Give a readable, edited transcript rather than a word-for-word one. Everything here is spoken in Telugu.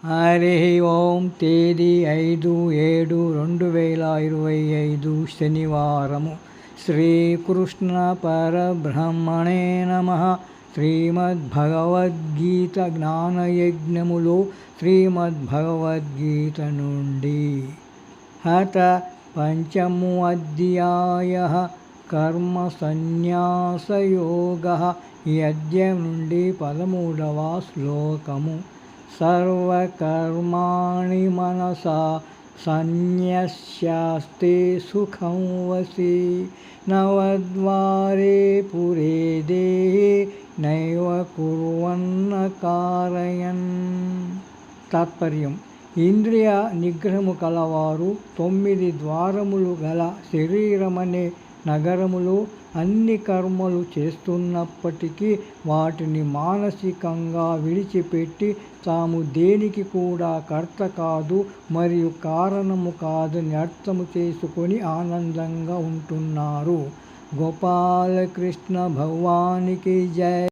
హరి ఓం. తేదీ 5/7/2025 శనివారము. శ్రీకృష్ణ పరబ్రహ్మణే నమః. శ్రీమద్భగవద్గీత జ్ఞానయజ్ఞములో శ్రీమద్భగవద్గీత నుండి హత పంచమో అధ్యాయః కర్మ సన్యాసయోగః. ఈ అధ్యాయం నుండి 13వ శ్లోకము. సర్వకర్మాణి మనసా సన్యస్యాస్తే సుఖం వసి నవద్వారే పురే దేహే నైవ కుర్వన్న కారయన్. తాత్పర్యం: ఇంద్రియ నిగ్రహము కలవారు 9 ద్వారములు గల శరీరమనే నగరములో అన్ని కర్మలు చేస్తున్నప్పటికీ వాటిని మానసికంగా విడిచిపెట్టి తాము దేనికి కూడా కర్త కాదు మరియు కారణము కాదని అర్థము చేసుకొని ఆనందంగా ఉంటున్నారు. గోపాలకృష్ణ భగవానికి జై.